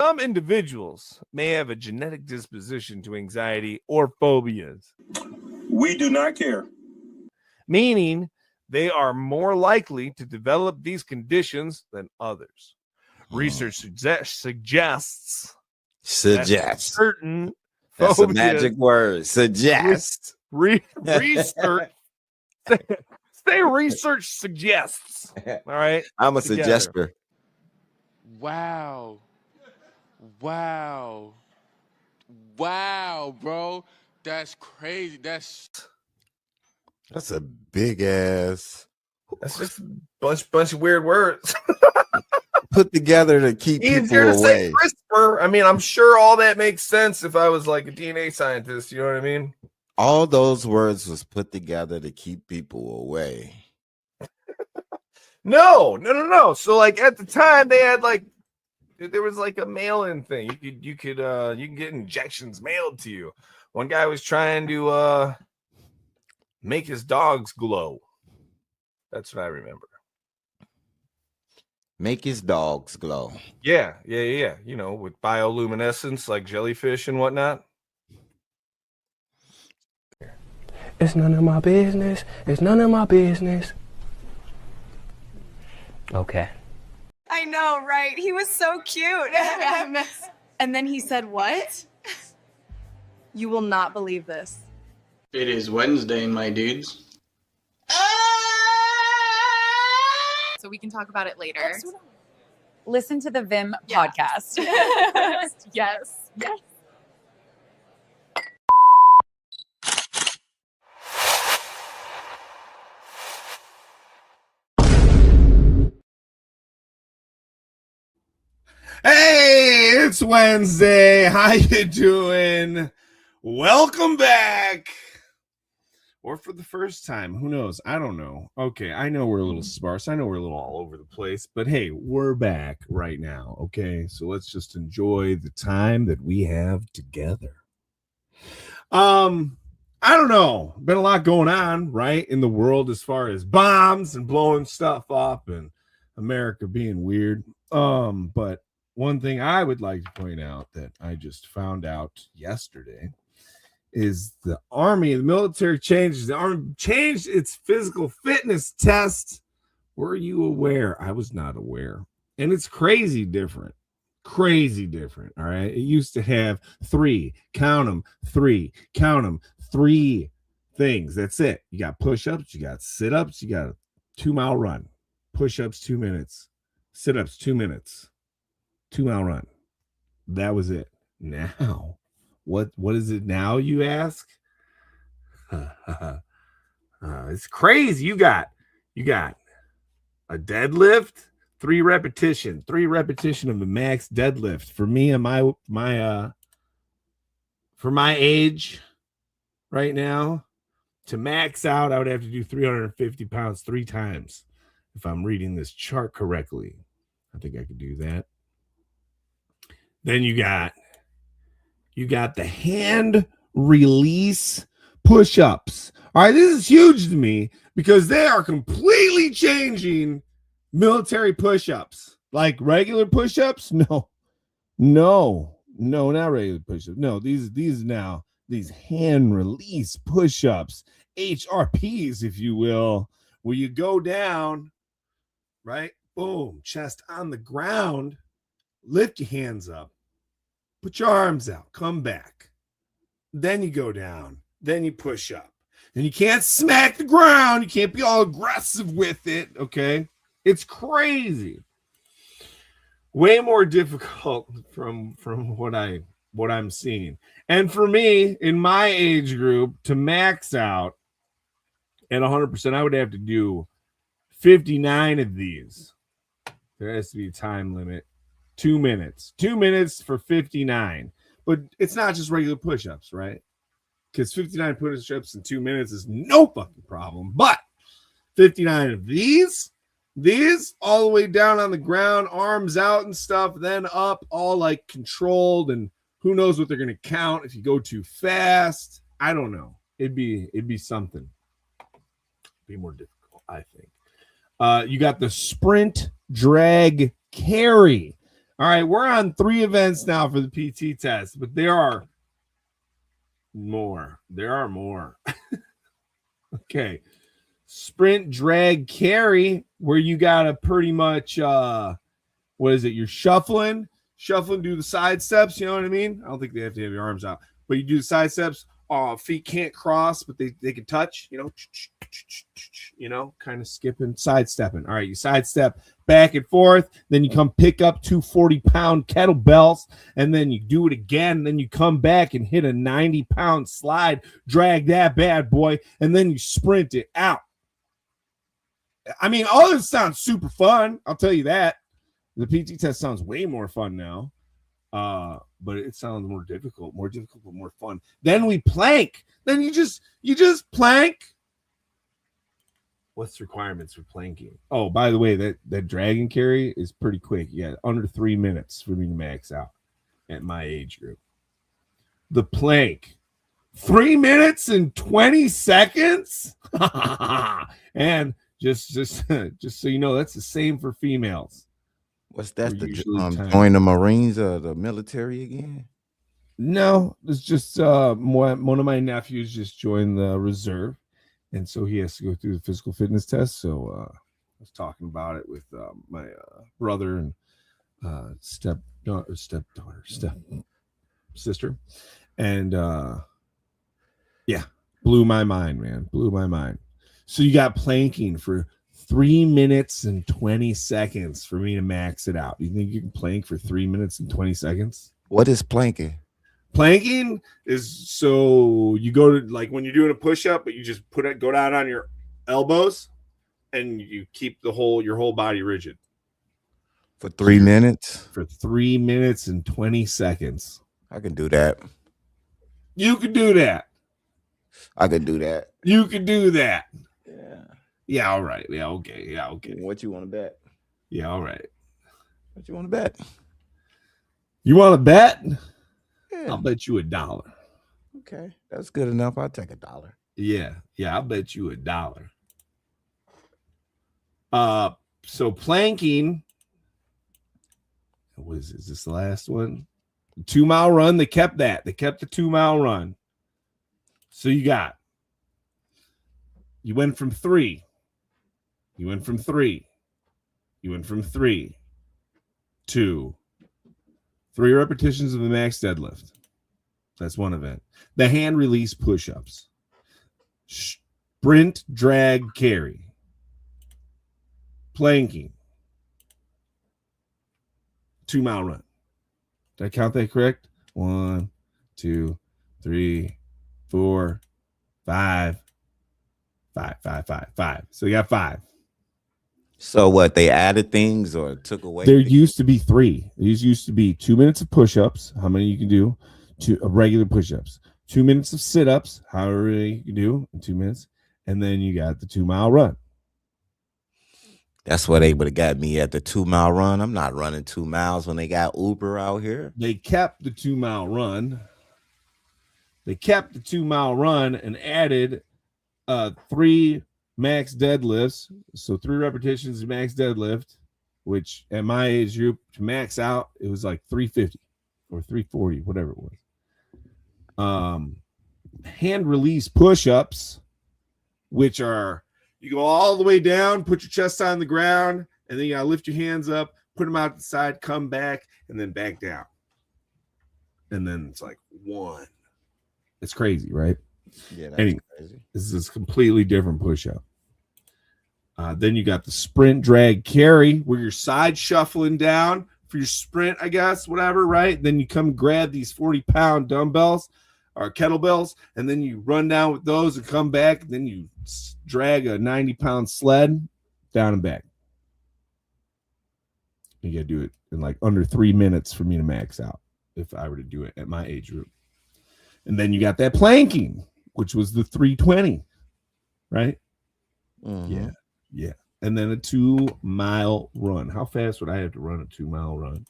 Some individuals may have a genetic disposition to anxiety or phobias. We do not care. Meaning they are more likely to develop these conditions than others. Research suggests certain That's phobias, a magic word. Suggest. Research. Say research suggests. All right. I'm a Together. suggester. Wow, bro. That's crazy. That's a big ass. That's just a bunch of weird words. Put together to keep Easier people to away. say CRISPR. I mean, I'm sure all that makes sense if I was like a DNA scientist. You know what I mean? All those words was put together to keep people away. No. So like at the time they had like there was like a mail-in thing. You can get injections mailed to you. One guy was trying to make his dogs glow. That's what I remember. Make his dogs glow. Yeah. You know, with bioluminescence like jellyfish and whatnot. It's none of my business. It's none of my business. Okay. I know, right? He was so cute. And then he said, what? You will not believe this. It is Wednesday, my dudes. So we can talk about it later. Listen to the Vim podcast. Yes. Hey, it's Wednesday. How you doing? Welcome back. Or for the first time, who knows? I don't know. Okay, I know we're a little sparse. I know we're a little all over the place, but hey, we're back right now. Okay, so let's just enjoy the time that we have together. I don't know. Been a lot going on, right, in the world as far as bombs and blowing stuff up and America being weird. But one thing I would like to point out that I just found out yesterday is the Army, the military changes. The Army changed its physical fitness test. Were you aware? I was not aware. And it's crazy different. Crazy different. All right. It used to have three things. That's it. You got push-ups, you got sit-ups, you got a 2-mile run. Push-ups, 2 minutes. Sit-ups, 2 minutes. 2-mile run. That was it. Now, what is it now, you ask? It's crazy. You got a deadlift, 3 repetition of the max deadlift. For me and for my age right now, to max out, I would have to do 350 pounds 3 times if I'm reading this chart correctly. I think I could do that. Then you got the hand release push-ups. All right, this is huge to me because they are completely changing military push-ups. Like regular push-ups? No, not regular push-ups. No, these hand release push-ups, HRPs, if you will, where you go down, right? Boom, chest on the ground, lift your hands up, put your arms out, come back. Then you go down, then you push up. And you can't smack the ground, you can't be all aggressive with it, okay? It's crazy. Way more difficult from what I'm seeing. And for me, in my age group, to max out at 100%, I would have to do 59 of these. There has to be a time limit. 2 minutes. 2 minutes for 59. But it's not just regular push-ups, right? Because 59 push-ups in 2 minutes is no fucking problem. But 59 of these all the way down on the ground, arms out and stuff, then up, all like controlled, and who knows what they're going to count if you go too fast. I don't know. It'd be something. Be more difficult, I think. You got the sprint, drag, carry. All right, we're on 3 events now for the PT test, but there are more. Okay. Sprint, drag, carry, where you gotta pretty much what is it? You're shuffling, do the side steps, you know what I mean? I don't think they have to have your arms out, but you do the side steps. Feet can't cross, but they can touch, you know, kind of skipping, sidestepping. All right, you sidestep back and forth, then you come pick up 2 40-pound kettlebells, and then you do it again, then you come back and hit a 90-pound slide, drag that bad boy, and then you sprint it out. I mean, all this sounds super fun, I'll tell you that. The PT test sounds way more fun now. But it sounds more difficult, but more fun. Then we plank. Then you just plank. What's the requirements for planking? Oh, by the way, that dragon carry is pretty quick. Yeah, under 3 minutes for me to max out at my age group. The plank, 3 minutes and 20 seconds. And just so you know, that's the same for females. What's that? Join the Marines or the military again? No, it's just one of my nephews just joined the reserve, and so he has to go through the physical fitness test. So I was talking about it with my brother and step sister, and yeah, blew my mind, man. Blew my mind. So you got planking for 3 minutes and 20 seconds for me to max it out. You think you can plank for 3 minutes and 20 seconds? What is planking? Planking is so you go to, like, when you're doing a push-up, but you just go down on your elbows and you keep your whole body rigid. For 3 minutes? For 3 minutes and 20 seconds. I can do that. You can do that. I can do that. You can do that. Yeah. Yeah, all right. Yeah, okay. Yeah, okay. What you want to bet? Yeah, all right. What you want to bet? You want to bet? Yeah. I'll bet you $1. Okay, that's good enough. I'll take $1. Yeah, I'll bet you $1. So planking. Is this the last one? 2 mile run. They kept that. They kept the 2 mile run. So you went from 3. You went from 3 to 3 repetitions of the max deadlift. That's one event. The hand release push-ups. Sprint, drag, carry. Planking. 2 mile run. Did I count that correct? 1, 2, 3, 4, 5. 5. So you got 5. So what? They added things or took away? There things? used to be 3. These used to be 2 minutes of push-ups. How many you can do? 2 regular push-ups. 2 minutes of sit-ups. However many you can do in 2 minutes. And then you got the 2 mile run. That's where they would have got me at the 2 mile run. I'm not running 2 miles when they got Uber out here. They kept the 2 mile run. And added 3 max deadlifts. So 3 repetitions of max deadlift, which at my age group, to max out, it was like 350 or 340, whatever it was. Hand release push-ups, which are, you go all the way down, put your chest on the ground, and then you gotta lift your hands up, put them out to the side, come back, and then back down. And then it's like 1. It's crazy, right? Yeah, that's anyway, crazy. This is a completely different push-up. Then you got the sprint, drag, carry, where you're side shuffling down for your sprint, I guess, whatever, right? Then you come grab these 40-pound dumbbells or kettlebells, and then you run down with those and come back. And then you drag a 90-pound sled down and back. You got to do it in like under 3 minutes for me to max out if I were to do it at my age group. And then you got that planking, which was the 320, right? Mm-hmm. Yeah. And then a 2 mile run. How fast would I have to run a 2 mile run?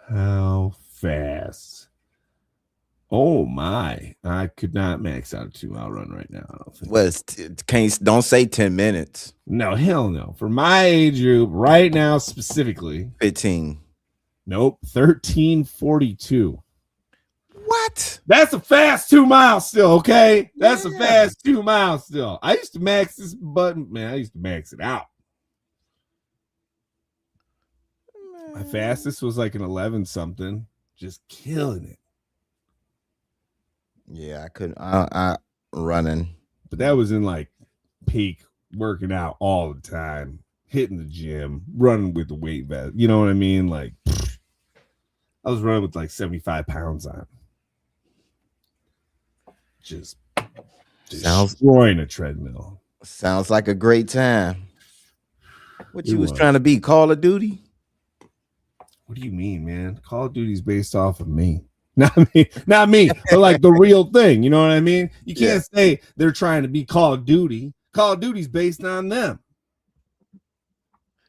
How fast Oh my! I could not max out a 2 mile run right now. I don't think. Well, don't say 10 minutes. No, hell no. For my age group, right now specifically, 15. nope, 13:42. What? That's a fast 2 miles still. Okay, that's a fast 2 miles still. I used to max this button, man. I used to max it out. My fastest was like an 11 something, just killing it. Yeah, I couldn't. I running. But that was in like peak working out all the time, hitting the gym, running with the weight vest. You know what I mean? Like I was running with like 75 pounds on. Just destroying a treadmill. Sounds like a great time. What you was was. trying to be? Call of Duty? What do you mean, man? Call of Duty's based off of me. Not me, but like the real thing. You know what I mean? You can't say they're trying to be Call of Duty. Call of Duty's based on them.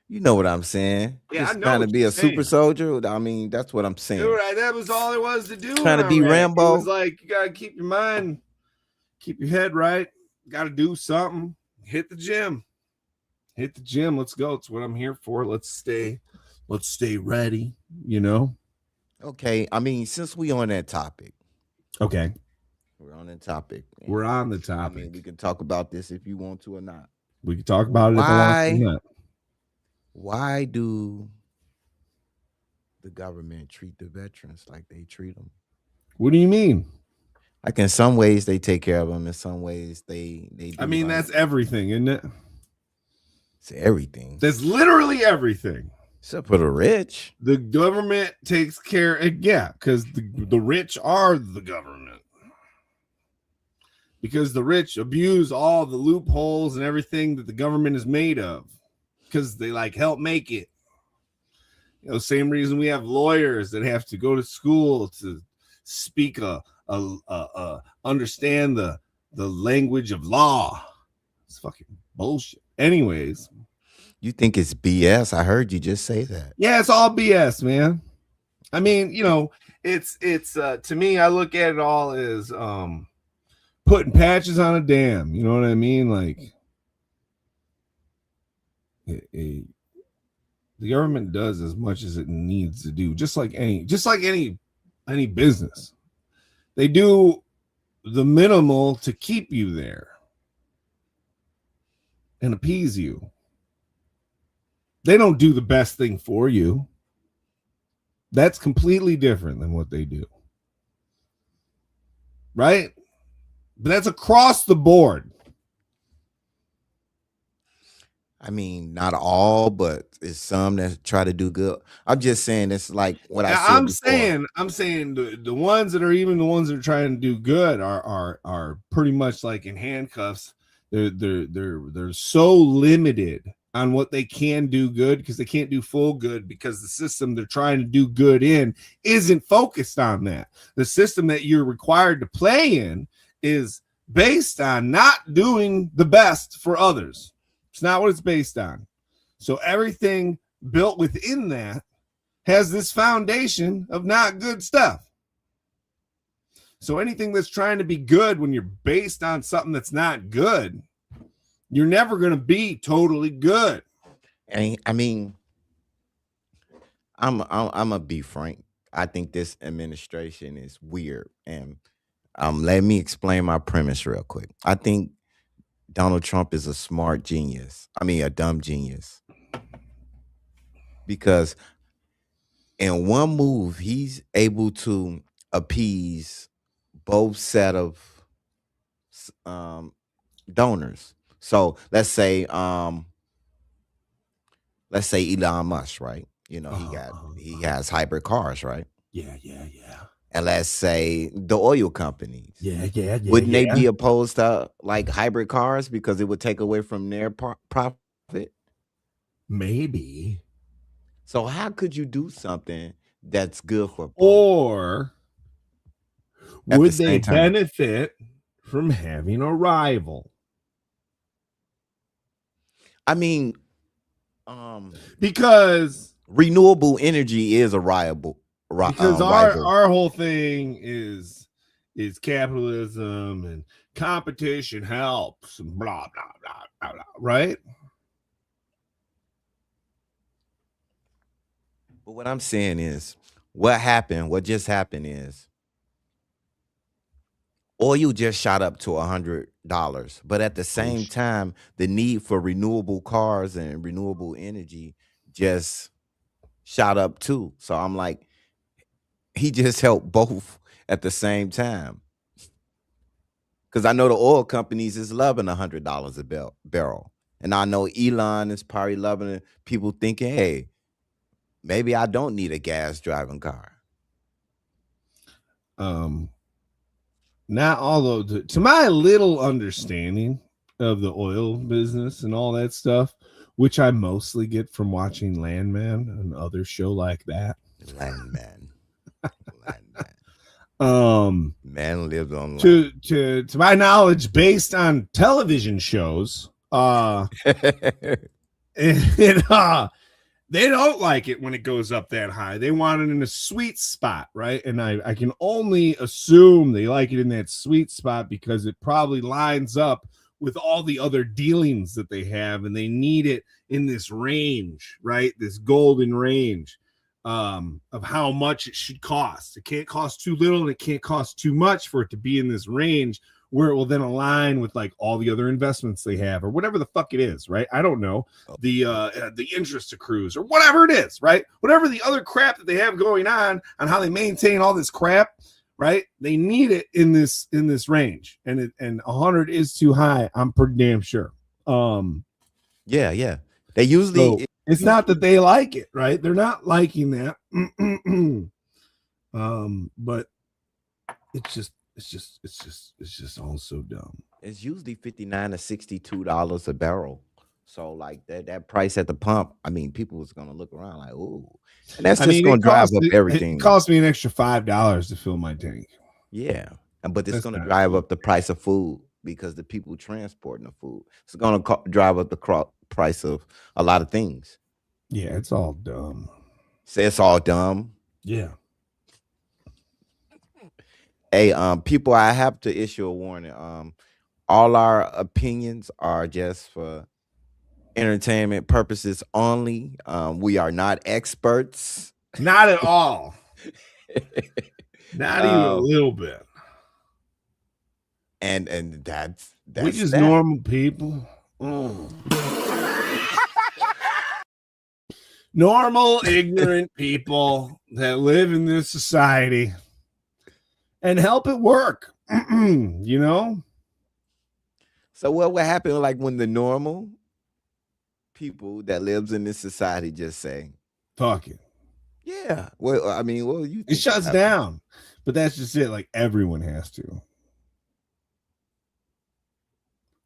You know what I'm saying? Yeah, Just I know trying to what be you're a saying. super soldier. I mean, that's what I'm saying. Dude, that was all it was to do. Trying to be Iraq. Rambo. It was like you gotta keep your mind, keep your head right. Gotta do something. Hit the gym. Hit the gym. Let's go. It's what I'm here for. Let's stay ready, you know. Okay. I mean, since we on that topic. Okay. We're on that topic. We're on the I topic. mean, we can talk about this if you want to or not. We can talk about it if I want to or not. Why do the government treat the veterans like they treat them? What do you mean? Like in some ways they take care of them. In some ways they do. I mean, that's everything, isn't it? It's everything. That's literally everything. Except for the rich. The government takes care. Yeah, because the rich are the government. Because the rich abuse all the loopholes and everything that the government is made of. Because they like help make it. You know, same reason we have lawyers that have to go to school to speak understand the language of law. It's fucking bullshit. Anyways. You think it's BS? I heard you just say that. Yeah, it's all BS, man. I mean, you know, it's to me, I look at it all as putting patches on a dam. You know what I mean? Like the government does as much as it needs to do, just like any business. They do the minimal to keep you there and appease you. They don't do the best thing for you. That's completely different than what they do. Right? But that's across the board. I mean, not all, but it's some that try to do good. I'm just saying it's like what I said. I'm saying the ones that are even the ones that are trying to do good are pretty much like in handcuffs. They're so limited on what they can do good because they can't do full good because the system they're trying to do good in isn't focused on that. The system that you're required to play in is based on not doing the best for others. It's not what it's based on. So everything built within that has this foundation of not good stuff. So anything that's trying to be good when you're based on something that's not good, you're never going to be totally good. I mean, I'm gonna be frank. I think this administration is weird, and let me explain my premise real quick. I think Donald Trump is a smart genius. I mean, a dumb genius, because in one move he's able to appease both set of donors. So let's say Elon Musk, right? You know, he has hybrid cars, right? Yeah. And let's say the oil companies. Yeah. Wouldn't they be opposed to like hybrid cars because it would take away from their profit? Maybe. So how could you do something that's good for both? Or would they benefit from having a rival? I mean, because renewable energy is a rival. Because our whole thing is is capitalism and competition helps and blah, blah, blah, blah, blah, right? But what I'm saying is, what just happened is oil just shot up to $100. But at the same time, the need for renewable cars and renewable energy just shot up too. So I'm like, he just helped both at the same time. Because I know the oil companies is loving $100 a barrel. And I know Elon is probably loving it. People thinking, hey, maybe I don't need a gas driving car. Not although to my little understanding of the oil business and all that stuff, which I mostly get from watching Landman and other show like that. Landman. Man lived on land. To my knowledge, based on television shows, they don't like it when it goes up that high. They want it in a sweet spot, right? And I can only assume they like it in that sweet spot because it probably lines up with all the other dealings that they have, and they need it in this range, right? This golden range of how much it should cost. It can't cost too little and it can't cost too much for it to be in this range where it will then align with like all the other investments they have or whatever the fuck it is, right? I don't know. The interest accrues or whatever it is, right? Whatever the other crap that they have going on how they maintain all this crap, right? They need it in this range, and 100 is too high. I'm pretty damn sure. Yeah. They usually it's not that they like it, right? They're not liking that. But it's just all so dumb. It's usually $59 to $62 a barrel. So like that price at the pump, I mean, people was gonna look around like, ooh, and that's just gonna drive up everything. It cost me an extra $5 to fill my tank. Yeah, but it's gonna drive up the price of food because the people transporting the food. It's gonna drive up the price of a lot of things. Yeah, it's all dumb. Say it's all dumb. Yeah. Hey, people, I have to issue a warning. All our opinions are just for entertainment purposes only. We are not experts. Not at all. Not even a little bit. And that's we just normal people. Normal, ignorant people that live in this society and help it work. You know? So what would happen like when the normal people that lives in this society just say, fuck it? Yeah. Well, I mean, you it shuts down. But that's just it. Like everyone has to.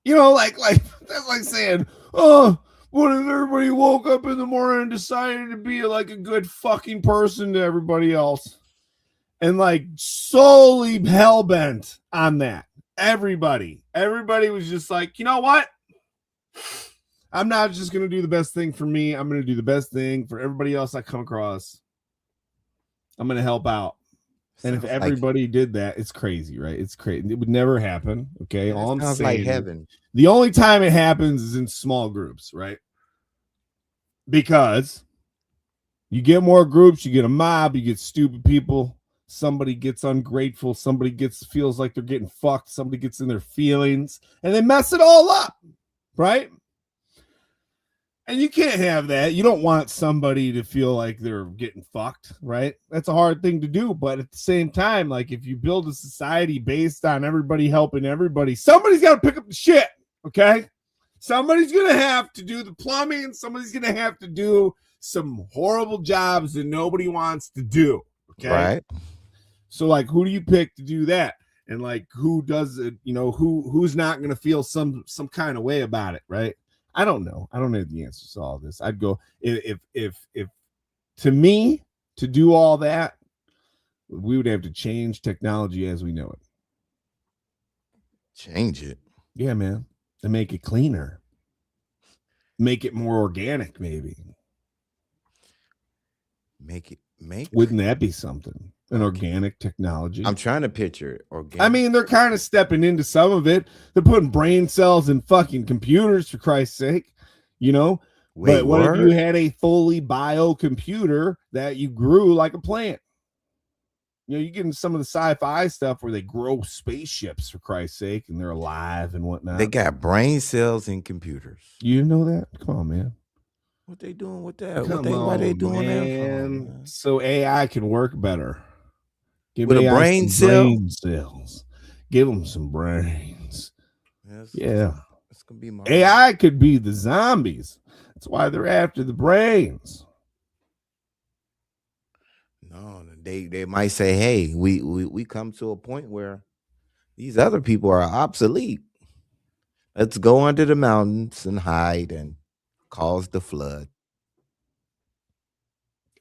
You know, like that's like saying, oh, what if everybody woke up in the morning and decided to be like a good fucking person to everybody else? And like solely hell-bent on that. Everybody was just like, you know what? I'm not just going to do the best thing for me. I'm going to do the best thing for everybody else I come across. I'm going to help out. And if everybody did that, it's crazy, right? It's crazy. It would never happen. Okay. All I'm saying, like heaven. The only time it happens is in small groups, right? Because you get more groups, you get a mob, you get stupid people. Somebody gets ungrateful. Somebody feels like they're getting fucked. Somebody gets in their feelings and they mess it all up, right? And you can't have that. You don't want somebody to feel like they're getting fucked, right? That's a hard thing to do. But at the same time, like if you build a society based on everybody helping everybody, somebody's got to pick up the shit, okay? Somebody's going to have to do the plumbing. Somebody's going to have to do some horrible jobs that nobody wants to do, okay? Right. So like, who do you pick to do that? And like, who does it? You know, who's not going to feel some kind of way about it, right? I don't know. I don't know the answers to all this. I'd go if to me to do all that, we would have to change technology as we know it. Change it. Yeah, man. To make it cleaner. Make it more organic, maybe. Make Wouldn't that be something? and organic technology. I'm trying to picture it. Organic. I mean, they're kind of stepping into some of it. They're putting brain cells in fucking computers, for Christ's sake, you know. Wait, but what if you word? had a fully bio computer that you grew like a plant? You know, you get into some of the sci-fi stuff where they grow spaceships, for Christ's sake, and they're alive and whatnot. They got brain cells in computers. You know that? Come on, man. What they doing with that? Why they doing that for? Man? So AI can work better. Give With a AI brain some cell? brain cells. Give them some brains. Yeah. It's gonna be my AI could be the zombies. That's why they're after the brains. No, they might say, hey, we come to a point where these other people are obsolete. Let's go under the mountains and hide and cause the flood.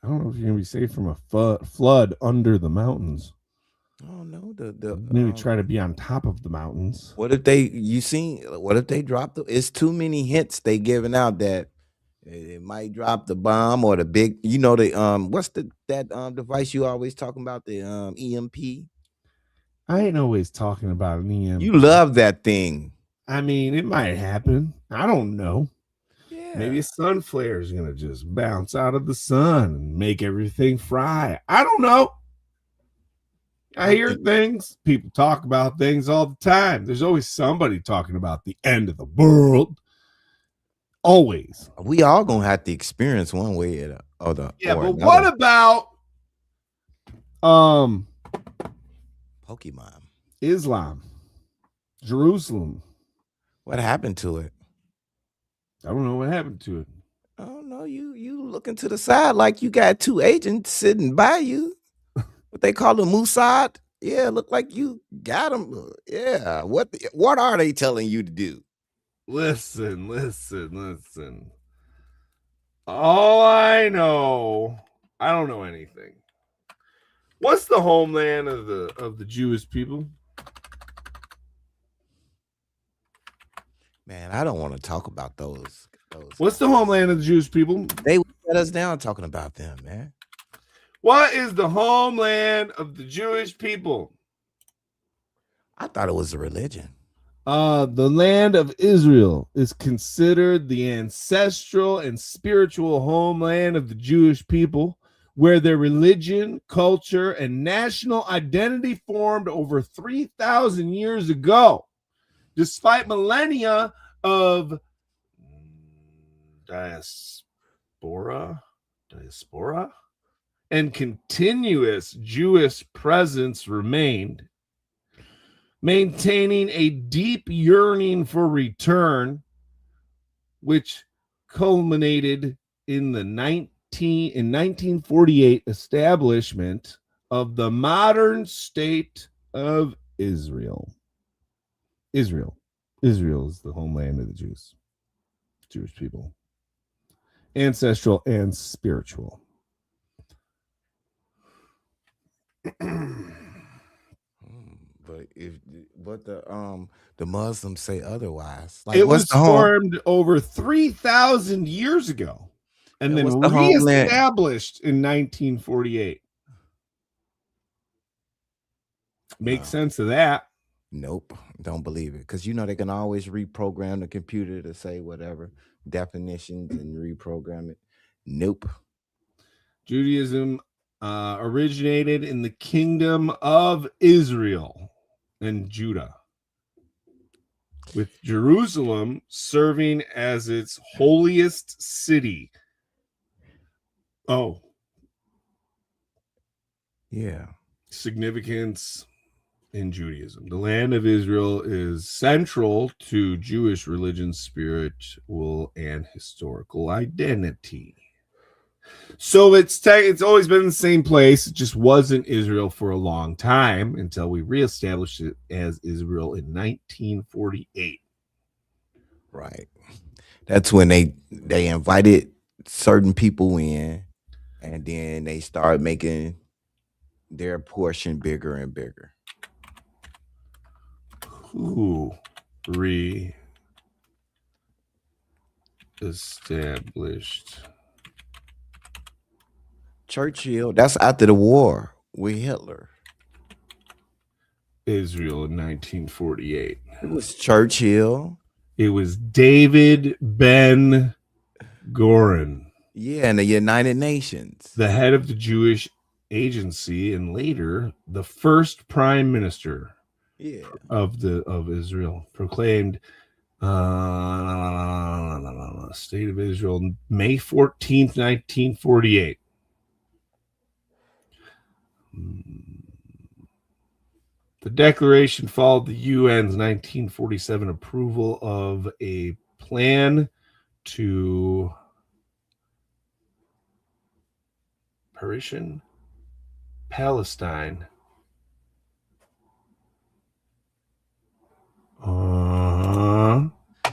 I don't know if you're gonna be safe from a flood under the mountains. Oh no, Maybe try to be on top of the mountains. What if they what if they drop it's too many hints they giving out that it might drop the bomb or the big, what's that device you always talking about, the EMP? I ain't always talking about an EMP. You love that thing. I mean, it might happen. I don't know. Yeah. Maybe a sun flare is gonna just bounce out of the sun and make everything fry. I don't know. I hear things. People talk about things all the time. There's always somebody talking about the end of the world. Always. We all gonna have to experience one way or the Yeah, or but another. what about Pokemon? Islam, Jerusalem. What happened to it? I don't know what happened to it. I don't know. You looking to the side like you got two agents sitting by you. What they call them, Mossad? Yeah, look like you got them. Yeah. What are they telling you to do? Listen. All I know, I don't know anything. What's the homeland of the Jewish people? Man, I don't want to talk about those. What's the homeland of the Jewish people? They let us down talking about them, man. What is the homeland of the Jewish people? I thought it was a religion. The land of Israel is considered the ancestral and spiritual homeland of the Jewish people, where their religion, culture, and national identity formed over 3,000 years ago. Despite millennia of diaspora, and continuous Jewish presence remained, maintaining a deep yearning for return, which culminated in the 1948 establishment of the modern state of Israel. Israel is the homeland of the Jewish people, ancestral and spiritual. But the Muslims say otherwise. Like, it was formed over 3,000 years ago and then reestablished in 1948. Make sense of that? Nope, don't believe it, because they can always reprogram the computer to say whatever definitions and reprogram it. Nope. Judaism originated in the kingdom of Israel and Judah, with Jerusalem serving as its holiest city. Oh, yeah. Significance in Judaism. The land of Israel is central to Jewish religion's spiritual and historical identity. So it's always been the same place. It just wasn't Israel for a long time until we reestablished it as Israel in 1948. Right. That's when they invited certain people in, and then they started making their portion bigger and bigger. Who re-established? Churchill. That's after the war. with Hitler? Israel in 1948. It was Churchill. It was David Ben Gurion, Yeah, and the United Nations. the head of the Jewish Agency, and later the first prime minister Yeah. of Israel, proclaimed State of Israel May 14th, 1948. The declaration followed the UN's 1947 approval of a plan to partition Palestine.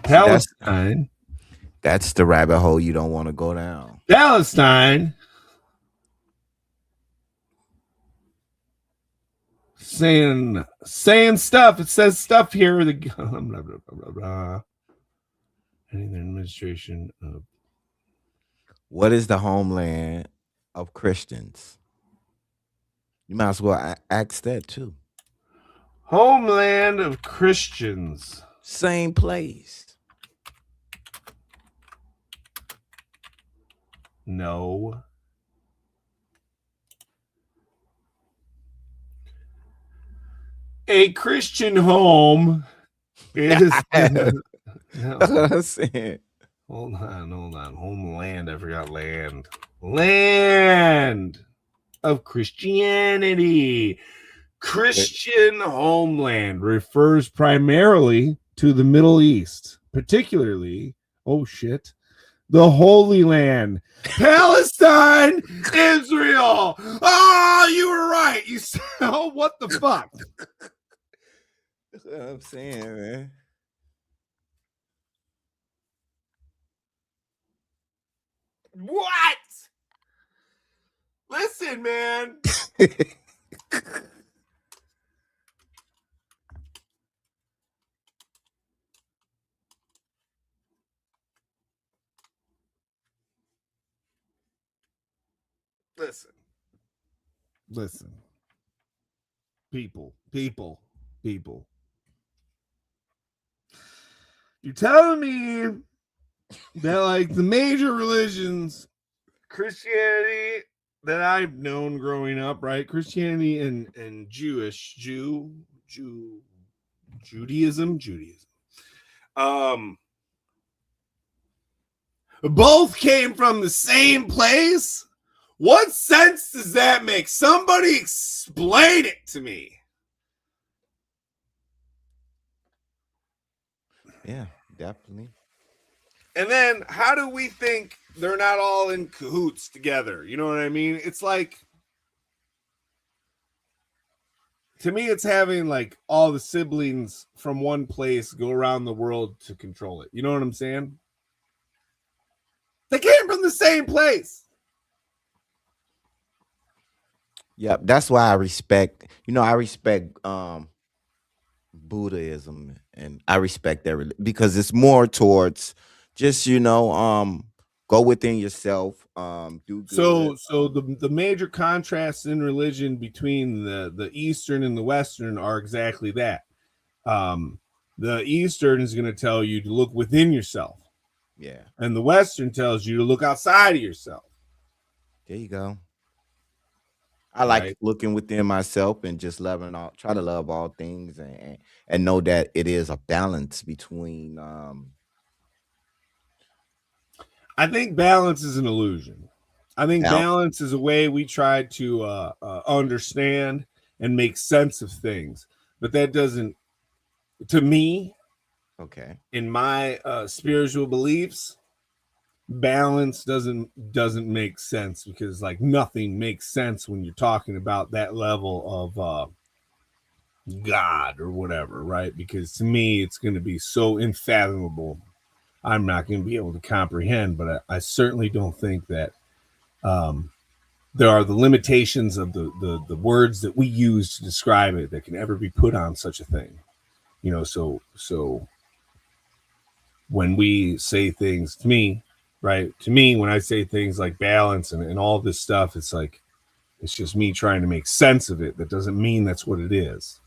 Palestine. That's the rabbit hole you don't want to go down. Palestine. Saying stuff. It says stuff here. The blah, blah, blah, blah, blah. And the administration of What is the homeland of Christians? You might as well ask that too. homeland of Christians. Same place. No. A Christian home is. That's what I'm saying. Hold on. Homeland. I forgot land. Land of Christianity. Christian homeland refers primarily to the Middle East, particularly, the Holy Land, Palestine, Israel. Oh, you were right. You said, oh, what the fuck? That's what I'm saying, man. What? Listen, man. Listen. People. You're telling me that, like, the major religions, Christianity that I've known growing up, right? Christianity and Judaism. Both came from the same place. What sense does that make? Somebody explain it to me. Yeah, definitely. And then how do we think they're not all in cahoots together? You know what I mean? It's like, to me, it's having like all the siblings from one place go around the world to control it. You know what I'm saying? They came from the same place. Yep, that's why I respect Buddhism, and I respect that because it's more towards just go within yourself, do good. So the major contrasts in religion between the Eastern and the Western are exactly that. The Eastern is going to tell you to look within yourself. Yeah. And the Western tells you to look outside of yourself. There you go. I like looking within myself and just try to love all things and know that it is a balance between. I think balance is an illusion. I think balance is a way we try to understand and make sense of things, but that doesn't, to me, in my spiritual beliefs, balance doesn't make sense, because like nothing makes sense when you're talking about that level of God or whatever, right? Because to me, it's going to be so unfathomable. I'm not going to be able to comprehend, but I certainly don't think that there are the limitations of the words that we use to describe it that can ever be put on such a thing. You know, so when we say things, to me, when I say things like balance and all this stuff, it's like It's just me trying to make sense of it. That doesn't mean that's what it is.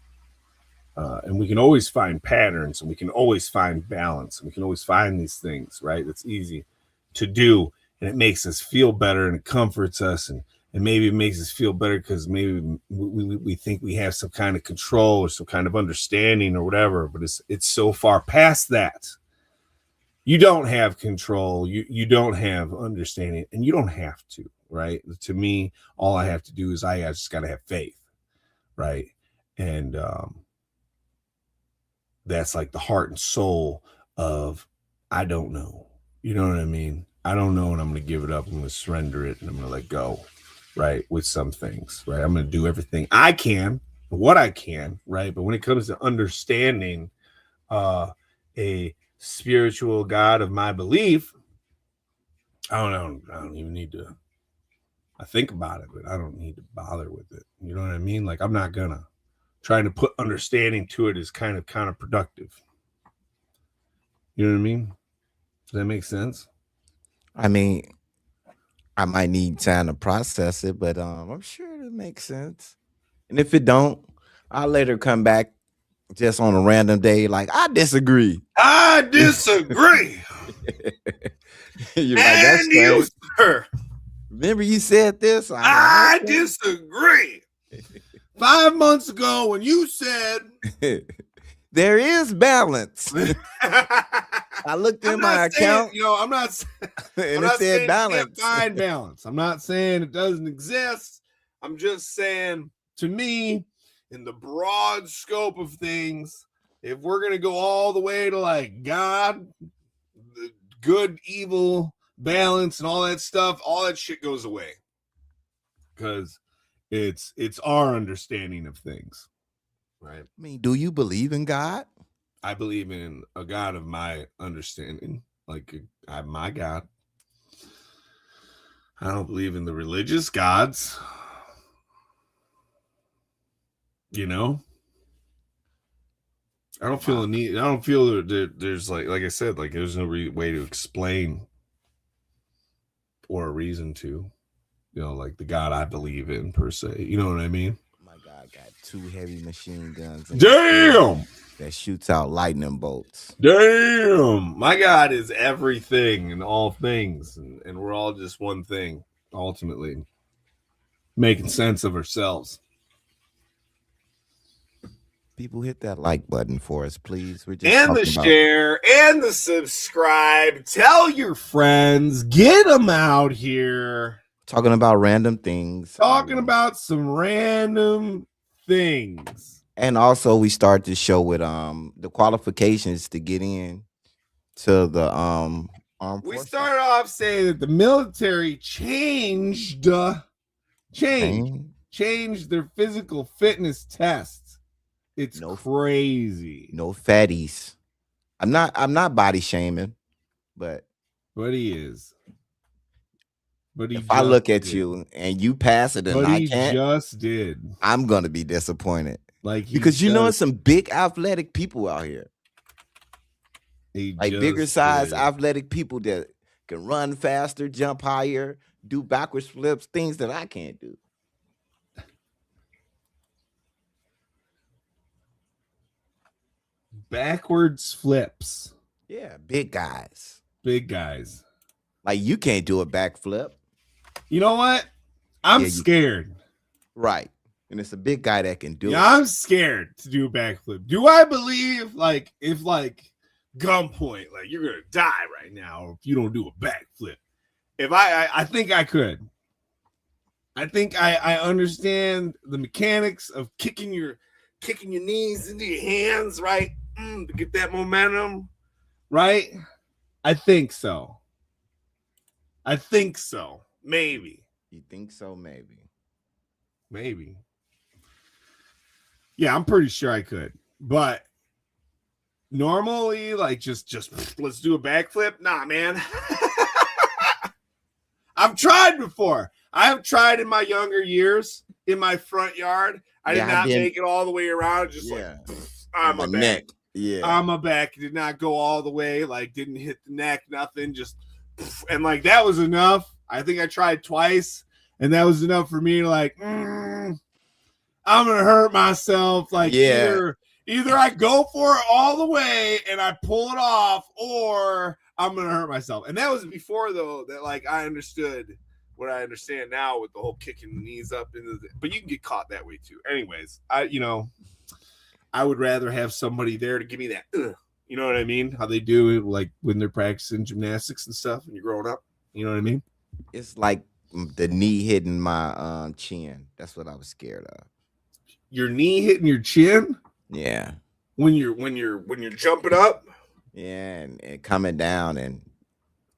And we can always find patterns, and we can always find balance, and we can always find these things, right? That's easy to do, and it makes us feel better, and it comforts us, and maybe it makes us feel better because maybe we think we have some kind of control or some kind of understanding or whatever, but it's so far past that. You don't have control, you don't have understanding, and you don't have to, right? To me, all I have to do is I just got to have faith, right? And that's like the heart and soul of I don't know. You know what I mean? I don't know, and I'm going to give it up. I'm going to surrender it, and I'm going to let go, right? With some things, right? I'm going to do everything I can, what I can, right? But when it comes to understanding a spiritual God of my belief, I don't even need to. I think about it, but I don't need to bother with it. You know what I mean? Like, I'm not gonna. Trying to put understanding to it is kind of counterproductive. You know what I mean? Does that make sense? I mean, I might need time to process it, but I'm sure it makes sense. And if it don't, I'll later come back just on a random day, like, I disagree. I disagree. You're like, that's and you, crazy. sir. Remember you said this? I disagree. 5 months ago when you said there is balance. I looked in my account. I'm not and I'm it not said saying balance. You can't find balance. I'm not saying it doesn't exist. I'm just saying, to me, in the broad scope of things, if we're gonna go all the way to like God, the good, evil, balance, and all that stuff, all that shit goes away. Because it's our understanding of things, right? I mean, do you believe in God? I believe in a God of my understanding, like my God. I don't believe in the religious gods. You know, I don't feel a need. I don't feel that there's like I said, like there's no way to explain or a reason to. You know, like the God I believe in per se. You know what I mean? My God got 2 heavy machine guns. Damn! That shoots out lightning bolts. Damn! My God is everything and all things, and we're all just one thing, ultimately. Making sense of ourselves. People, hit that like button for us, please. We're just and the share and the subscribe. Tell your friends. Get them out here. Talking about random things. Talking about some random things. And also we start the show with the qualifications to get in to the armed forces. We started off saying that the military changed their physical fitness tests. It's crazy. No fatties. I'm not body shaming, but he is. But if I look at you and you pass it and I can't, just did. I'm gonna be disappointed. Like because you know it's some big athletic people out here. Like bigger size athletic people that can run faster, jump higher, do backwards flips, things that I can't do. Backwards flips. Yeah, big guys. Big guys. Like you can't do a backflip. You know what? I'm scared. Right. And it's a big guy that can do it. I'm scared to do a backflip. Do I believe if gunpoint, like you're gonna die right now if you don't do a backflip? If I think I could. I think I understand the mechanics of kicking your knees into your hands, right? To get that momentum, right? I think so. Maybe. You think so? Maybe. Yeah, I'm pretty sure I could. But normally, like just let's do a backflip. Nah, man. I've tried before. I have tried in my younger years in my front yard. I did not make it all the way around. Just on my back. Yeah. On my back. Did not go all the way. Like didn't hit the neck. Nothing. Just and like that was enough. I think I tried twice. and that was enough for me to like, I'm gonna hurt myself. Like, either I go for it all the way and I pull it off, or I'm gonna hurt myself. And that was before, though, that like I understood what I understand now with the whole kicking the knees up into the, but you can get caught that way too. Anyways, I would rather have somebody there to give me that, you know what I mean? How they do it, like when they're practicing gymnastics and stuff and you're growing up. You know what I mean? It's like the knee hitting my chin. That's what I was scared of. Your knee hitting your chin? Yeah. When you're jumping up? Yeah, and coming down and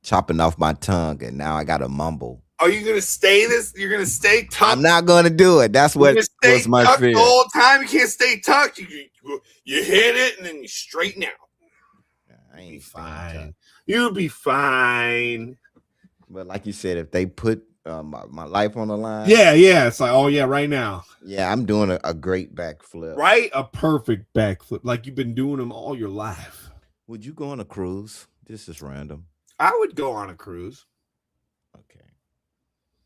chopping off my tongue, and now I gotta mumble. Are you gonna stay this? You're gonna stay tucked? I'm not gonna do it. That's what was my fear. The whole time you can't stay tucked. You hit it and then you straighten out. I ain't fine. You'll be fine. But like you said, if they put my life on the line, yeah, it's like, oh yeah, right now. Yeah, I'm doing a great backflip. Right, a perfect backflip, like you've been doing them all your life. Would you go on a cruise? This is random. I would go on a cruise. Okay.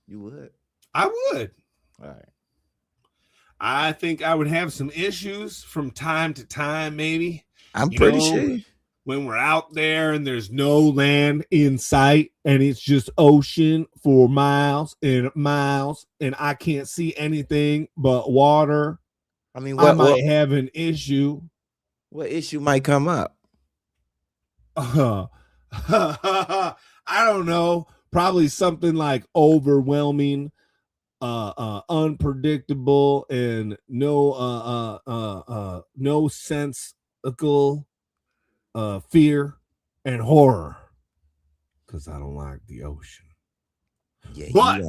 You would? I would. All right. I think I would have some issues from time to time, maybe. I'm pretty sure. When we're out there and there's no land in sight and it's just ocean for miles and miles and I can't see anything but water. I mean, I might have an issue. What issue might come up? I don't know. Probably something like overwhelming, unpredictable, and no sensical fear and horror, because I don't like the ocean. Yeah, but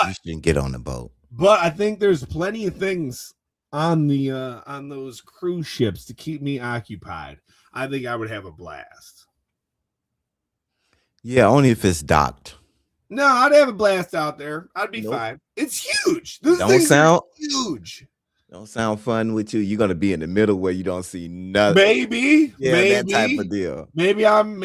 you shouldn't get on the boat. But I think there's plenty of things on the on those cruise ships to keep me occupied. I think I would have a blast. Yeah, only if it's docked. No, I'd have a blast out there. I'd be fine. It's huge. This don't sound huge. Don't sound fun with you. You're gonna be in the middle where you don't see nothing. Maybe, that type of deal. Maybe I'm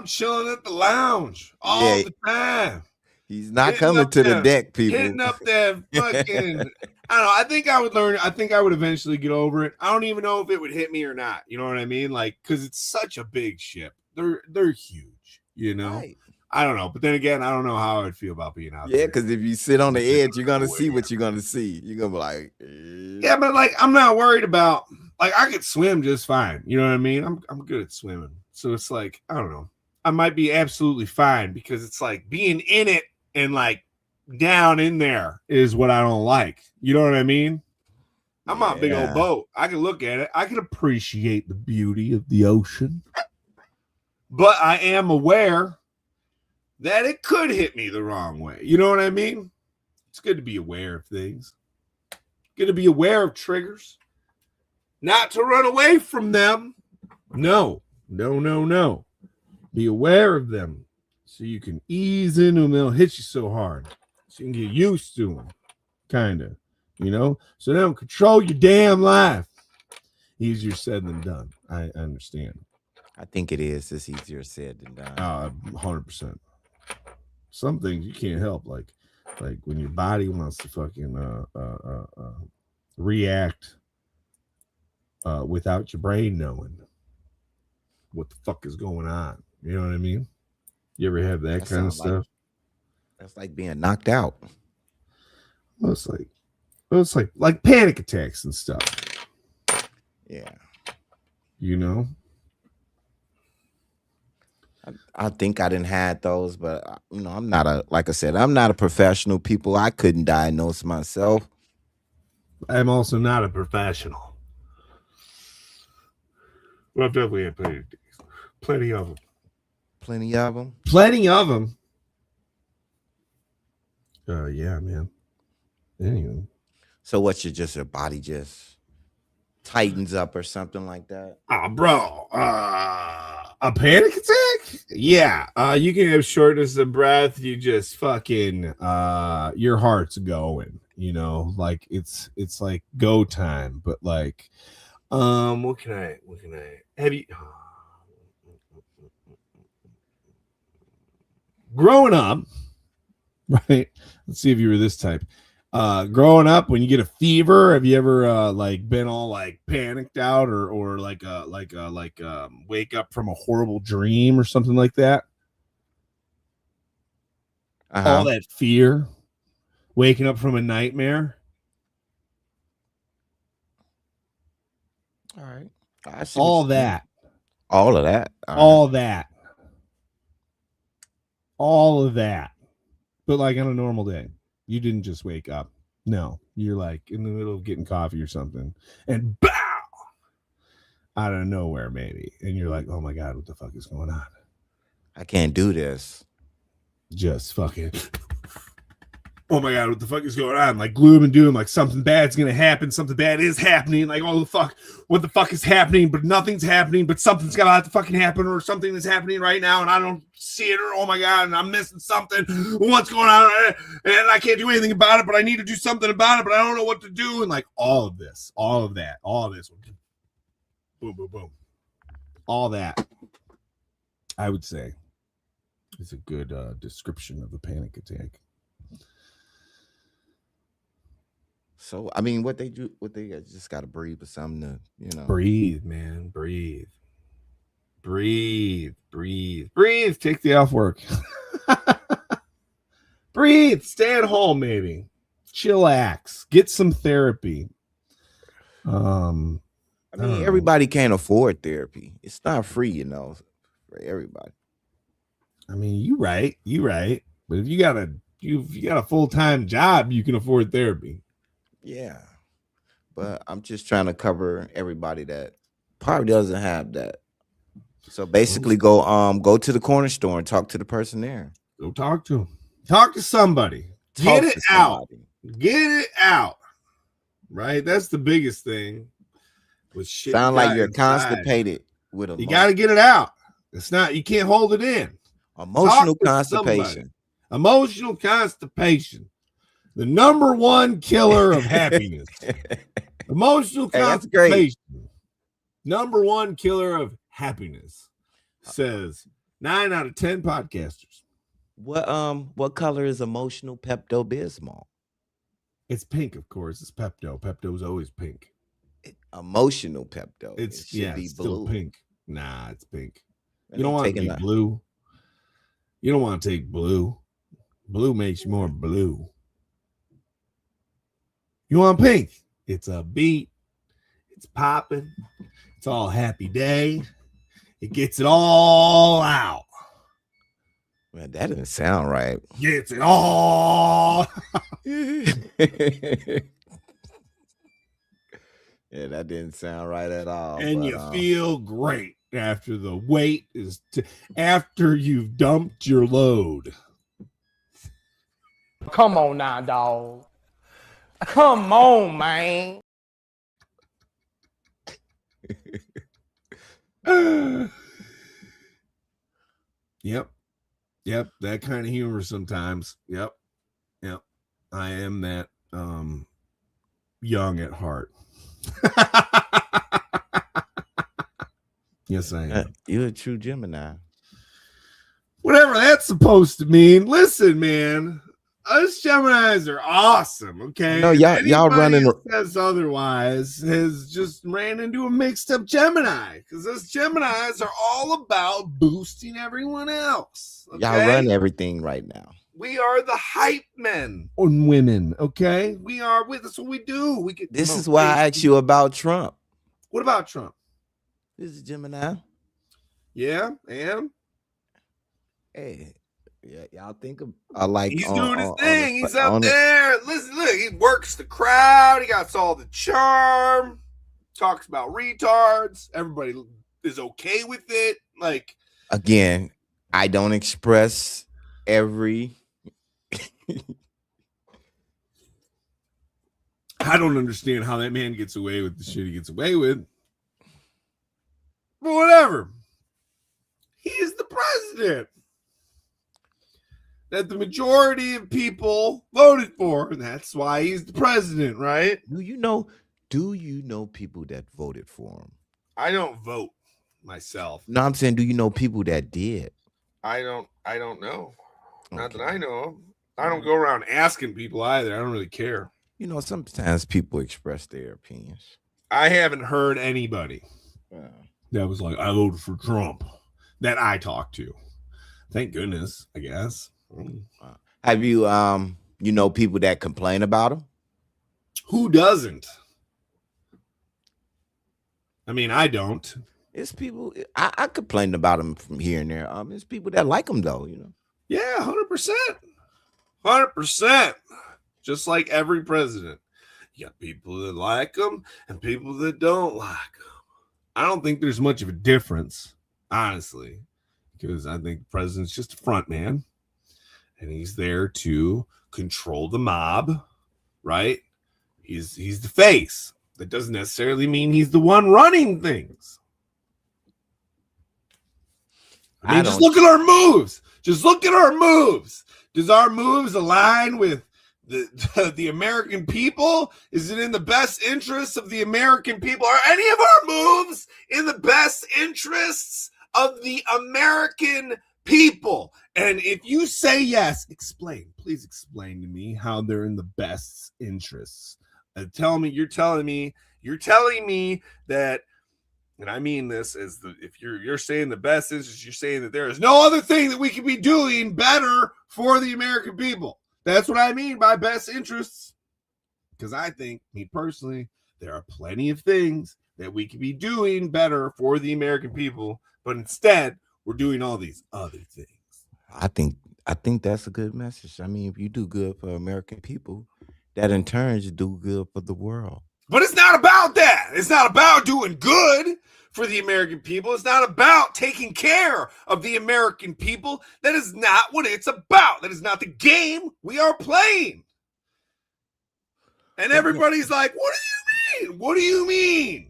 chilling at the lounge all the time. He's not coming to the deck, people. Hitting up that fucking. I don't know. I think I would learn. I think I would eventually get over it. I don't even know if it would hit me or not. You know what I mean? Like, because it's such a big ship. They're huge. You know. Right. I don't know, but then again, I don't know how I would feel about being out there. Yeah, because if you sit on the edge, you're gonna see what you're gonna see. You're gonna be like, yeah, but like I'm not worried about. Like I could swim just fine. You know what I mean? I'm good at swimming, so it's like I don't know. I might be absolutely fine because it's like being in it and like down in there is what I don't like. You know what I mean? I'm on a big old boat. I can look at it. I can appreciate the beauty of the ocean, but I am aware that it could hit me the wrong way. You know what I mean? It's good to be aware of things. Good to be aware of triggers. Not to run away from them. No. Be aware of them so you can ease into them. They'll hit you so hard. So you can get used to them. Kind of. You know? So they don't control your damn life. Easier said than done. I understand. I think it is. It's easier said than done. 100%. Some things you can't help, like when your body wants to fucking react without your brain knowing what the fuck is going on. You know what I mean? You ever have that kind of stuff? That's like being knocked out. Well, it's like panic attacks and stuff. Yeah. You know? I think I didn't had those, but I'm not like I said, I'm not a professional. People, I couldn't diagnose myself. I'm also not a professional. Well, I've definitely had plenty of them. Plenty of them. Yeah, man. Anyway. So what's your body just tightens up or something like that? Bro. A panic attack? Yeah. You can have shortness of breath. You just fucking your heart's going, you know, like it's like go time, but like what can I have you growing up, right? Let's see if you were this type. Growing up, when you get a fever, have you ever like been all like panicked out or like wake up from a horrible dream or something like that? All that fear, waking up from a nightmare. All right. I see All what you mean. that. All of that. All that. All of that. But like on a normal day, you didn't just wake up. No, you're like in the middle of getting coffee or something, and bow out of nowhere, maybe, and you're like, "Oh my god, what the fuck is going on? I can't do this." Just fucking. Oh my god, what the fuck is going on? Like gloom and doom, like something bad's gonna happen, something bad is happening. Like, oh the fuck, what the fuck is happening? But nothing's happening, but something's gonna have to fucking happen, or something is happening right now, and I don't see it, or oh my god, and I'm missing something. What's going on? And I can't do anything about it, but I need to do something about it, but I don't know what to do. And like all of this, all of that, all of this, boom, boom, boom, all that. I would say is a good description of a panic attack. So I mean, what they just got to breathe or something to, you know. Breathe, man, breathe. Take the off work. Breathe. Stay at home, maybe. Chillax. Get some therapy. I mean, everybody can't afford therapy. It's not free, you know, for everybody. I mean, you right. But if you got a full-time job, you can afford therapy. Yeah, but I'm just trying to cover everybody that probably doesn't have that. So basically, go to the corner store and talk to the person there. Go talk to them. Talk to somebody. Get it out. Get it out. Right? That's the biggest thing. With shit. Sound like you're constipated with a. You got to get it out. It's not. You can't hold it in. Emotional constipation. Emotional constipation. The number one killer of happiness. Emotional constipation. Number one killer of happiness, says 9 out of 10 podcasters. What color is emotional Pepto-Bismol? It's pink, of course. It's Pepto. Pepto's always pink. Emotional Pepto. It should be blue. Still pink. Nah, it's pink. You don't want to take blue. You don't want to take blue. Blue makes you more blue. You want pink? It's a beat. It's popping. It's all happy day. It gets it all out. Man, that didn't sound right. Gets it all. Yeah, that didn't sound right at all. And you feel great after the weight is after you've dumped your load. Come on now, dog. Come on, man. Yep. That kind of humor sometimes. Yep. I am that young at heart. Yes, I am. You're a true Gemini. Whatever that's supposed to mean. Listen, man. Us Geminis are awesome, okay? No, y'all running. Says otherwise has just ran into a mixed up Gemini, because us Geminis are all about boosting everyone else. Okay? Y'all run everything right now. We are the hype men and women, okay? We are. That's what we do. This is why I asked you about Trump. What about Trump? This is Gemini. Yeah, and hey. Yeah, y'all think of like he's doing his thing. He's out there. Listen, look, he works the crowd. He got all the charm. Talks about retards. Everybody is okay with it. Like, again, I don't express every. I don't understand how that man gets away with the shit he gets away with. But whatever. He is the president that the majority of people voted for, and that's why he's the president, right? Do you know people that voted for him? I don't vote myself. No, I'm saying, do you know people that did? I don't know. Okay. Not that I know of. I don't go around asking people either. I don't really care. You know, sometimes people express their opinions. I haven't heard anybody that was like, I voted for Trump that I talked to. Thank goodness, I guess. Have you, you know, people that complain about him? Who doesn't? I mean, I don't. It's people, I complained about him from here and there. It's people that like him, though, you know. Yeah, 100%. 100%. Just like every president. You got people that like him and people that don't like him. I don't think there's much of a difference, honestly, because I think the president's just a front man and he's there to control the mob, right? He's the face. That doesn't necessarily mean he's the one running things. I mean, just look at our moves. Just look at our moves. Does our moves align with the American people? Is it in the best interests of the American people? Are any of our moves in the best interests of the American people? And if you say yes, please explain to me how they're in the best interests. You're telling me that, and I mean this as if you're saying the best interest, you're saying that there is no other thing that we could be doing better for the American people. That's what I mean by best interests. Because I think, me personally, there are plenty of things that we could be doing better for the American people, but instead we're doing all these other things. I think that's a good message. I mean, if you do good for American people, that in turn you do good for the world. But it's not about that. It's not about doing good for the American people. It's not about taking care of the American people. That is not what it's about. That is not the game we are playing. And everybody's like, what do you mean? What do you mean?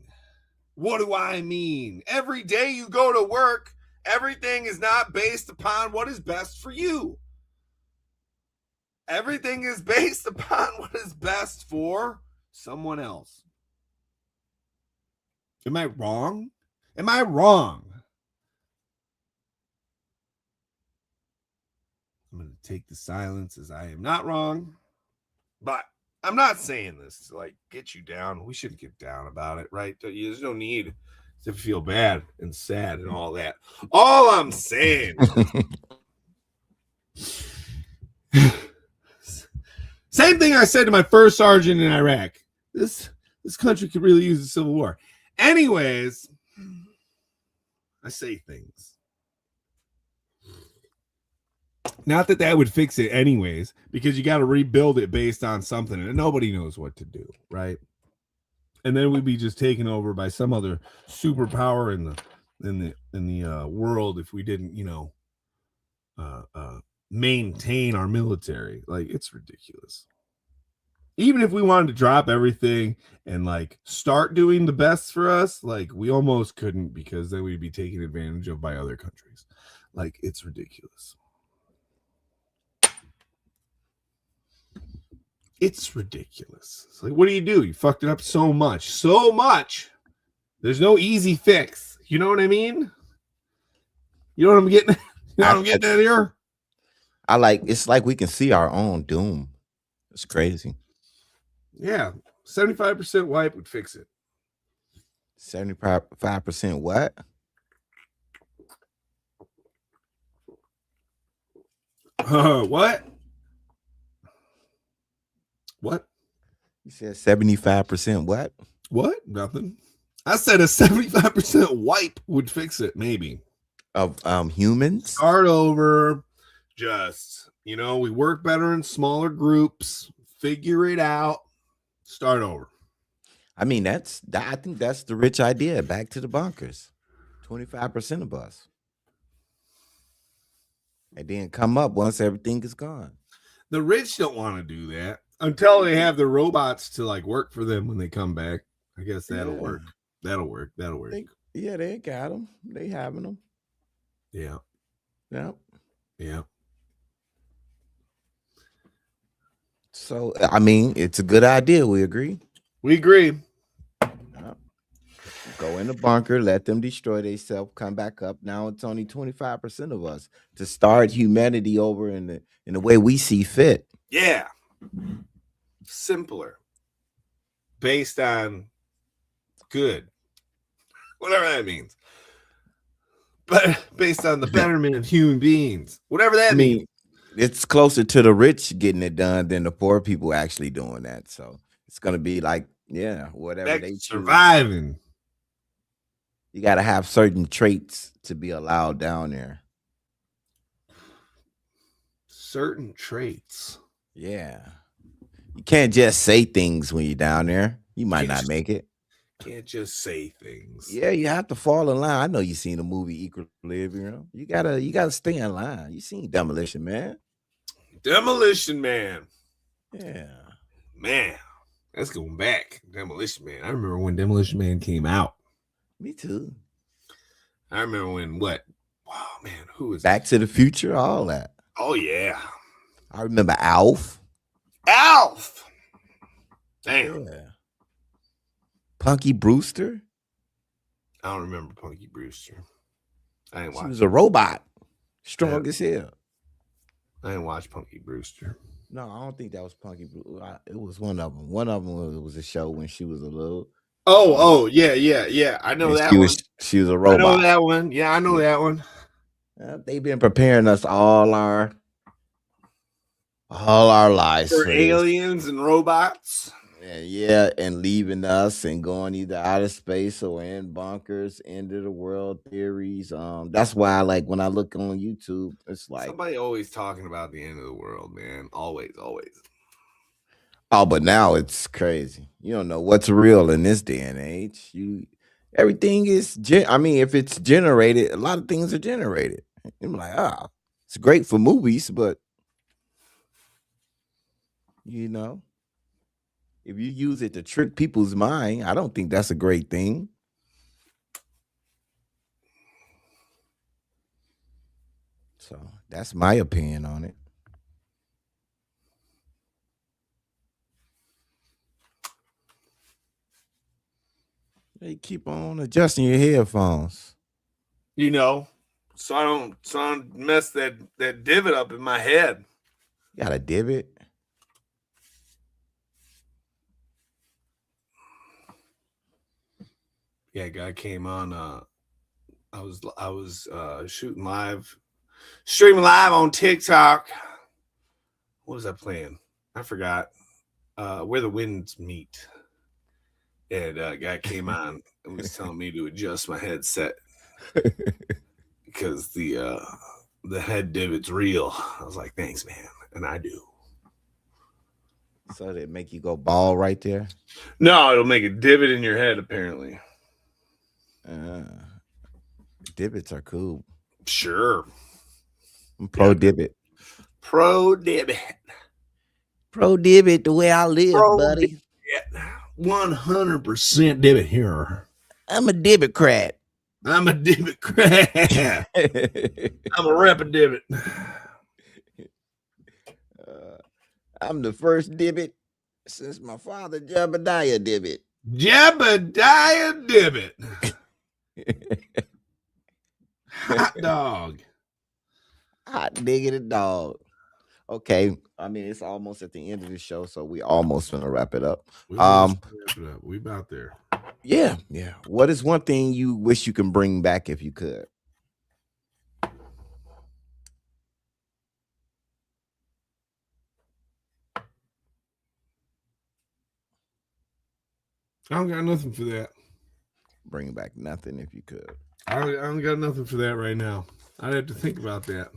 What do I mean? Every day you go to work, everything is not based upon what is best for you. Everything is based upon what is best for someone else. Am I wrong? Am I wrong? I'm going to take the silence as I am not wrong, but I'm not saying this to like get you down. We shouldn't get down about it, right? There's no need to feel bad and sad and all that. All I'm saying same thing I said to my first sergeant in Iraq. This country could really use a civil war. Anyways, I say things. Not that would fix it anyways, because you got to rebuild it based on something, and nobody knows what to do, right? And then we'd be just taken over by some other superpower in the world if we didn't, maintain our military. Like, it's ridiculous. Even if we wanted to drop everything and like start doing the best for us, like we almost couldn't, because then we'd be taken advantage of by other countries. Like, it's ridiculous. It's ridiculous. It's like, what do? You fucked it up so much. There's no easy fix. You know what I mean? You know what I'm getting? You know what I'm getting at here? It's like we can see our own doom. It's crazy. Yeah, 75% wipe would fix it. 75% what? What? What? You said 75% what? What? Nothing. I said a 75% wipe would fix it, maybe. Of humans? Start over. Just, we work better in smaller groups. Figure it out. Start over. I mean, I think that's the rich idea. Back to the bunkers. 25% of us. And then come up once everything is gone. The rich don't want to do that until they have the robots to like work for them when they come back. I guess that'll work. That'll work. They got them. They having them. Yeah. Yep. Yeah. So, I mean, it's a good idea. We agree. We agree. Yep. Go in the bunker, let them destroy themselves, come back up. Now it's only 25% of us to start humanity over in the way we see fit. Yeah. Simpler. Based on good. Whatever that means. But based on the betterment of human beings. Whatever that means. It's closer to the rich getting it done than the poor people actually doing that. So it's gonna be like, yeah, whatever they choose. Surviving. You got to have certain traits to be allowed down there. Certain traits. Yeah. You can't just say things when you're down there. You might not make it. Can't just say things. Yeah, you have to fall in line. I know you seen the movie Equilibrium. You gotta stay in line. You seen Demolition Man. Demolition Man. Yeah. Man, that's going back. Demolition Man. I remember when Demolition Man came out. Me too. I remember when what? Wow, man, who was Back to the Future, all that. Oh yeah. I remember Alf. Alf. Damn. Yeah. Punky Brewster. I don't remember Punky Brewster. I ain't watched. She was a robot. Strong as hell. I didn't watch Punky Brewster. No, I don't think that was Punky Brewster. It was one of them. One of them was a show when she was a little. Oh, yeah. I know that one. She was a robot. I know that one. Yeah, I know that one. They've been preparing us all our lives for this. Aliens and robots. Yeah, and leaving us and going either out of space or in bunkers, end of the world theories. That's why like when I look on YouTube, it's like somebody always talking about the end of the world, man. Always. Oh, but now it's crazy. You don't know what's real in this day and age. Everything is if it's generated, a lot of things are generated. I'm like, it's great for movies, but if you use it to trick people's mind, I don't think that's a great thing. So that's my opinion on it. They keep on adjusting your headphones. So I don't mess that divot up in my head. You got a divot? Yeah, guy came on. I was streaming live on TikTok. What was I playing? I forgot. Where the Winds Meet. And a guy came on and was telling me to adjust my headset because the head divot's real. I was like, thanks, man. And I do. So they make you go bald right there? No, it'll make a divot in your head, apparently. Divots are cool. Sure. I'm pro divot. Pro divot. Pro divot the way I live, buddy. 100% divot here. I'm a divot-crat. I'm a divot-crat. I'm a rapid divot. I'm the first divot since my father Jebediah divot. Jebediah divot. Hot dog. Hot diggity dog. Okay, it's almost at the end of the show, so we almost gonna wrap it up. We about there. Yeah. What is one thing you wish you can bring back if you could? I don't got nothing for that. Bring back nothing if you could. I don't got nothing for that right now. I'd have to think about that.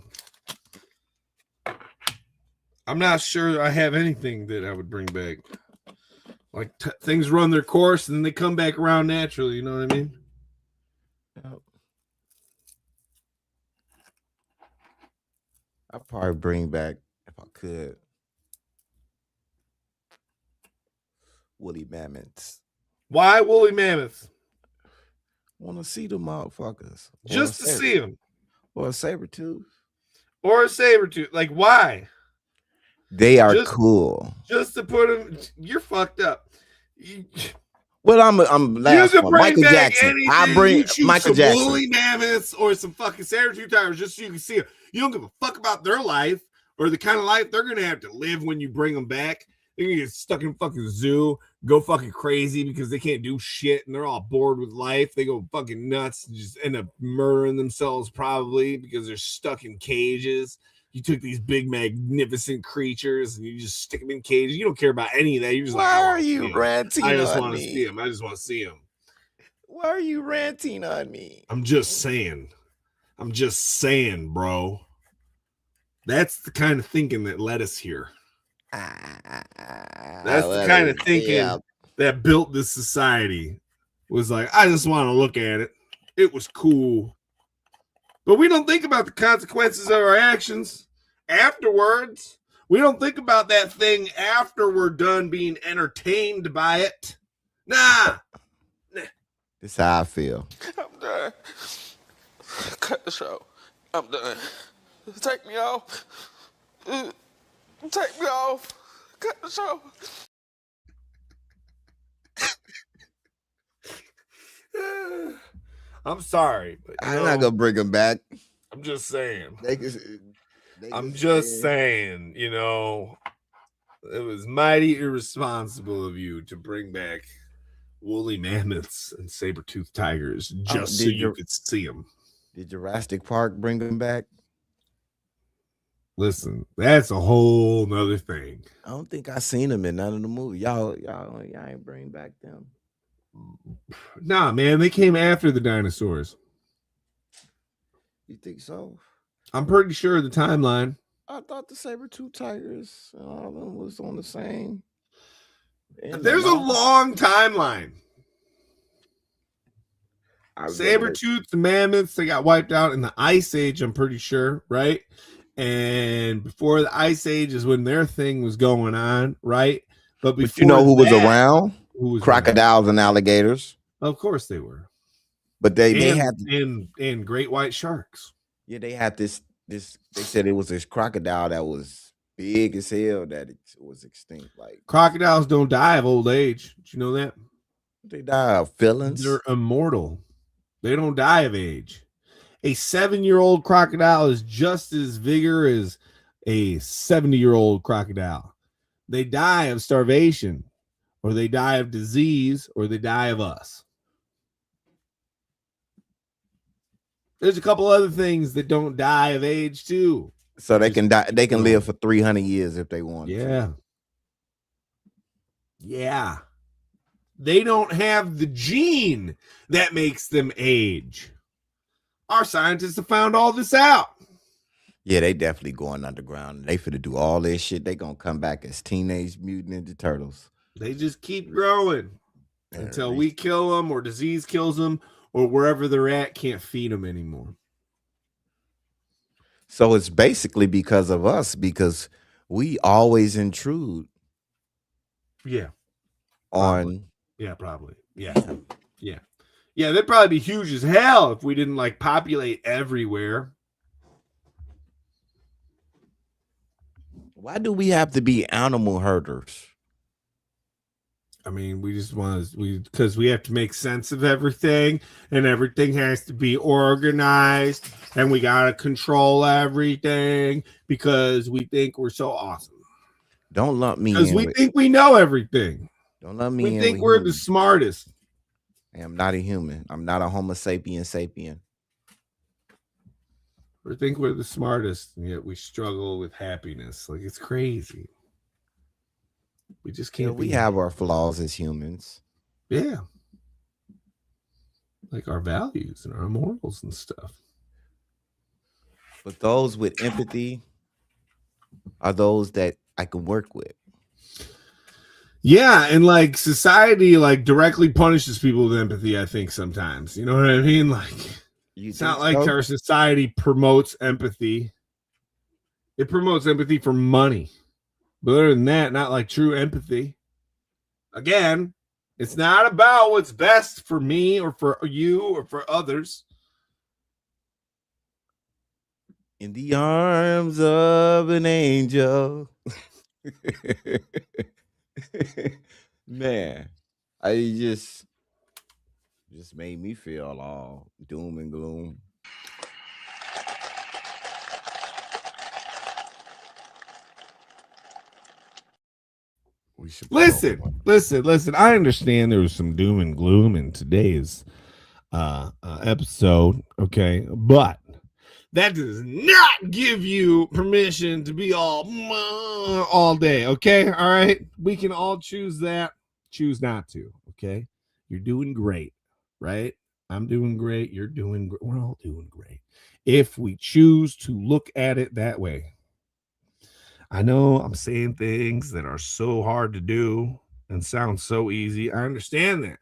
I'm not sure I have anything that I would bring back. Like things run their course and then they come back around naturally. You know what I mean? Yep. I'd probably bring back, if I could, woolly mammoths. Why woolly mammoths? Want to see the motherfuckers. Just to see them. Or a saber-tooth. Like, why? They are cool. Just to put them. You're fucked up. Well, I'm You last can one. bring Michael back Jackson. anything. I bring You choose Michael some Jackson. woolly mammoths or some fucking saber-tooth tigers just so you can see them. You don't give a fuck about their life or the kind of life they're gonna have to live when you bring them back. They're gonna get stuck in a fucking zoo, go fucking crazy because they can't do shit and they're all bored with life. They go fucking nuts and just end up murdering themselves probably because they're stuck in cages. You took these big, magnificent creatures and you just stick them in cages. You don't care about any of that. You're just Why like, are you ranting I just on want to me? see them. I just want to see them. Why are you ranting on me? I'm just saying. I'm just saying, bro. That's the kind of thinking that led us here. That's the kind of thinking that built this society. Was like, I just want to look at it. It was cool. But we don't think about the consequences of our actions afterwards. We don't think about that thing after we're done being entertained by it. Nah. This is how I feel. I'm done. Cut the show. I'm done. Take me off. Take me off. Cut the show. I'm sorry, but I'm not gonna bring him back. I'm just saying. I'm just saying, it was mighty irresponsible of you to bring back woolly mammoths and saber-toothed tigers just so you could see them. Did Jurassic Park bring them back? Listen, that's a whole nother thing. I don't think I seen them in none of the movies. Y'all ain't bring back them. Nah, man, they came after the dinosaurs. You think so? I'm pretty sure the timeline. I thought the saber-tooth tigers and all of them was on the same. There's a long timeline. Saber-toothed mammoths, they got wiped out in the Ice Age, I'm pretty sure, right? And before the Ice Age is when their thing was going on, right? But before you know who was around? Crocodiles and alligators. Of course they were. But they had and great white sharks. Yeah, they had this they said it was this crocodile that was big as hell that it was extinct. Like crocodiles don't die of old age. Did you know that? They die of feelings. They're immortal. They don't die of age. A 7-year-old crocodile is just as vigorous as a 70-year-old crocodile. They die of starvation, or they die of disease, or they die of us. There's a couple other things that don't die of age too. So they can die. They can live for 300 years if they want. Yeah. Yeah. They don't have the gene that makes them age. Our scientists have found all this out. Yeah, they definitely going underground. They finna do all this shit. They gonna come back as Teenage Mutant Ninja Turtles. They just keep growing until we kill them or disease kills them or wherever they're at can't feed them anymore. So it's basically because of us, because we always intrude. Yeah. On. Yeah, probably. Yeah. Yeah. Yeah, they'd probably be huge as hell if we didn't like populate everywhere. Why do we have to be animal herders? I mean, we just want to, because we have to make sense of everything and everything has to be organized and we got to control everything because we think we're so awesome. Don't lump me in. Because we think we know everything. Don't lump me in. We think we're the smartest. I'm not a human. I'm not a Homo sapien. We think we're the smartest, and yet we struggle with happiness. Like, it's crazy. We just can't. We have our flaws as humans. Yeah. Like our values and our morals and stuff. But those with empathy are those that I can work with. Yeah, and like society like directly punishes people with empathy, I think sometimes. You know what I mean? Like it's not like our society promotes empathy. It promotes empathy for money. But other than that, not like true empathy. Again, it's not about what's best for me or for you or for others. In the arms of an angel. Man, just made me feel all doom and gloom. We should Listen. I understand there was some doom and gloom in today's episode, okay, but that does not give you permission to be all day, okay? All right, we can all choose not to, okay? You're doing great, right? I'm doing great. You're doing great. We're all doing great if we choose to look at it that way. I know I'm saying things that are so hard to do and sound so easy. I understand that.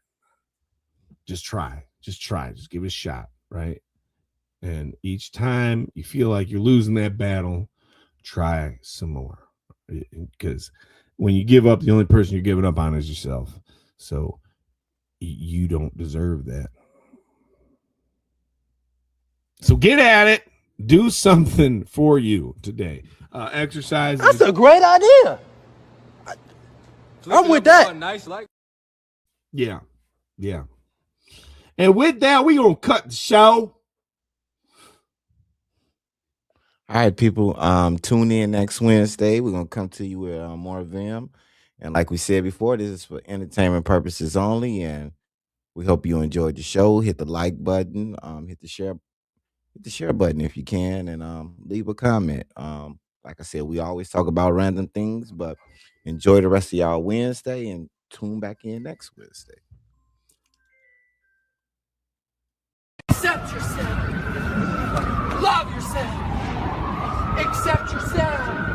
Just try. Just give it a shot, right? And each time you feel like you're losing that battle, try some more. Because when you give up, the only person you're giving up on is yourself. So you don't deserve that. So get at it. Do something for you today. Exercise. That's a great idea. I'm with that. Yeah. And with that, we're going to cut the show. All right, people. Tune in next Wednesday. We're gonna come to you with more of them. And like we said before, this is for entertainment purposes only. And we hope you enjoyed the show. Hit the like button. Hit the share button if you can, and leave a comment. Like I said, we always talk about random things, but enjoy the rest of y'all Wednesday and tune back in next Wednesday. Accept yourself. Love yourself. Accept yourself.